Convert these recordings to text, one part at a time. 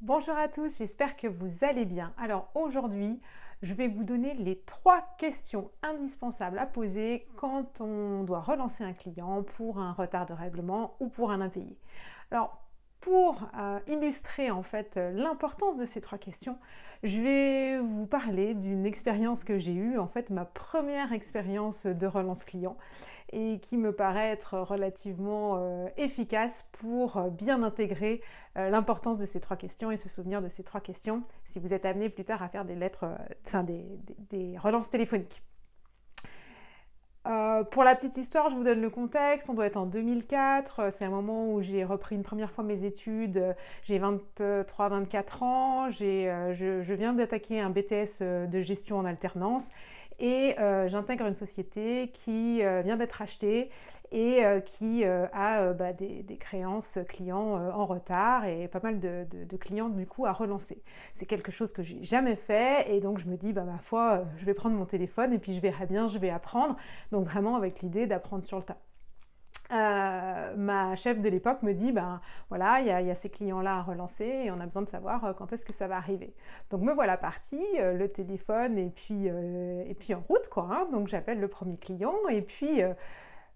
Bonjour à tous, j'espère que vous allez bien. Alors aujourd'hui, je vais vous donner les 3 questions indispensables à poser quand on doit relancer un client pour un retard de règlement ou pour un impayé. Alors pour illustrer en fait l'importance de ces 3 questions, je vais vous parler d'une expérience que j'ai eue, en fait ma première expérience de relance client et qui me paraît être relativement efficace pour bien intégrer l'importance de ces 3 questions et se souvenir de ces 3 questions si vous êtes amené plus tard à faire des lettres, des relances téléphoniques. Pour la petite histoire, je vous donne le contexte. On doit être en 2004. C'est un moment où j'ai repris une première fois mes études. J'ai 23-24 ans. Je viens d'attaquer un BTS de gestion en alternance et j'intègre une société qui vient d'être achetée et qui a des créances clients en retard et pas mal de clients du coup à relancer. C'est quelque chose que j'ai jamais fait et donc je me dis ma foi, je vais prendre mon téléphone et puis je verrai bien, je vais apprendre. Donc vraiment avec l'idée d'apprendre sur le tas. Ma chef de l'époque me dit voilà, il y a ces clients-là à relancer et on a besoin de savoir quand est-ce que ça va arriver. Donc me voilà partie, le téléphone et puis en route quoi. Hein. Donc j'appelle le premier client et puis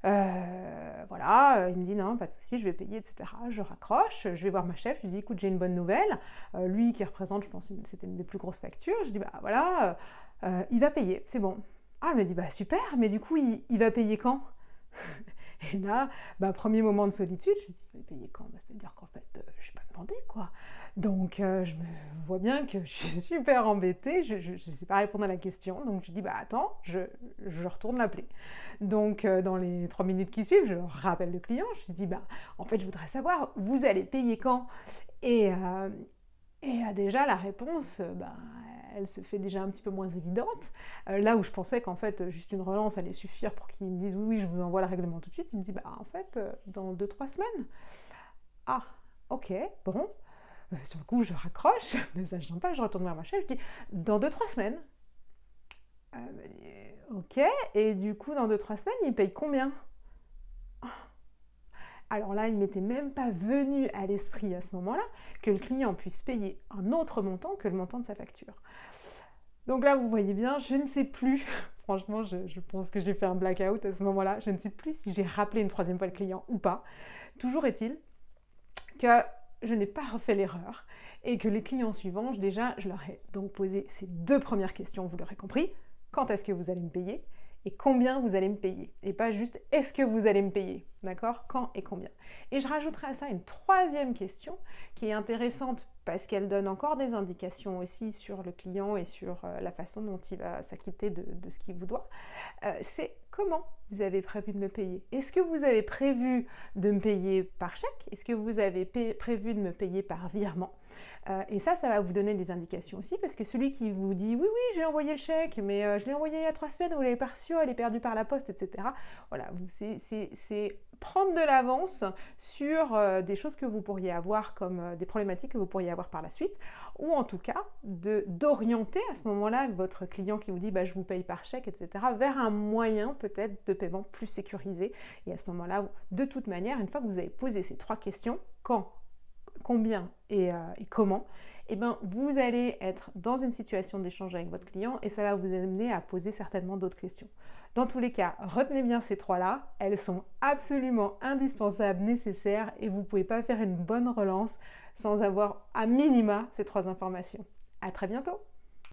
voilà, il me dit non, pas de souci, je vais payer, etc. Je raccroche, je vais voir ma chef, je lui dis écoute, j'ai une bonne nouvelle. Lui qui représente, je pense, c'était une des plus grosses factures. Je dis voilà, il va payer, c'est bon. Ah, elle me dit super, mais du coup, il va payer quand? Et là, premier moment de solitude, je me dis, mais payer quand? C'est-à-dire qu'en fait, je n'ai pas demandé, quoi. Donc, je me vois bien que je suis super embêtée, je ne sais pas répondre à la question. Donc, je dis, attends, je retourne l'appeler. Donc, dans les 3 minutes qui suivent, je rappelle le client, je lui dis, en fait, je voudrais savoir, vous allez payer quand? Et, déjà, la réponse, elle se fait déjà un petit peu moins évidente. Là où je pensais qu'en fait, juste une relance allait suffire pour qu'ils me disent oui, oui, je vous envoie le règlement tout de suite, il me dit en fait, dans 2-3 semaines. Ah, ok, bon. Sur le coup, je raccroche, mais ça ne gêne pas, je retourne vers ma chef, je dis dans 2-3 semaines. Ok, et du coup, dans 2-3 semaines, il paye combien? Alors là, il m'était même pas venu à l'esprit à ce moment-là que le client puisse payer un autre montant que le montant de sa facture. Donc là, vous voyez bien, je ne sais plus. Franchement, je pense que j'ai fait un blackout à ce moment-là. Je ne sais plus si j'ai rappelé une 3e fois le client ou pas. Toujours est-il que je n'ai pas refait l'erreur et que les clients suivants, déjà, je leur ai donc posé ces 2 premières questions, vous l'aurez compris. Quand est-ce que vous allez me payer et combien vous allez me payer? Et pas juste est-ce que vous allez me payer, d'accord? Quand et combien? Et je rajouterai à ça une 3e question qui est intéressante parce qu'elle donne encore des indications aussi sur le client et sur la façon dont il va s'acquitter de ce qu'il vous doit. C'est comment vous avez prévu de me payer? Est-ce que vous avez prévu de me payer par chèque? Est-ce que vous avez prévu de me payer par virement? Et ça va vous donner des indications aussi, parce que celui qui vous dit oui, oui, j'ai envoyé le chèque, mais je l'ai envoyé il y a 3 semaines, vous l'avez pas reçu, elle est perdue par la poste, etc. Voilà, c'est prendre de l'avance sur des choses que vous pourriez avoir comme des problématiques que vous pourriez avoir par la suite, ou en tout cas d'orienter à ce moment-là votre client qui vous dit je vous paye par chèque, etc., vers un moyen peut-être de paiement plus sécurisé. Et à ce moment-là, de toute manière, une fois que vous avez posé ces 3 questions, quand, combien et comment, vous allez être dans une situation d'échange avec votre client et ça va vous amener à poser certainement d'autres questions. Dans tous les cas, retenez bien ces 3-là, elles sont absolument indispensables, nécessaires et vous ne pouvez pas faire une bonne relance sans avoir à minima ces 3 informations. À très bientôt!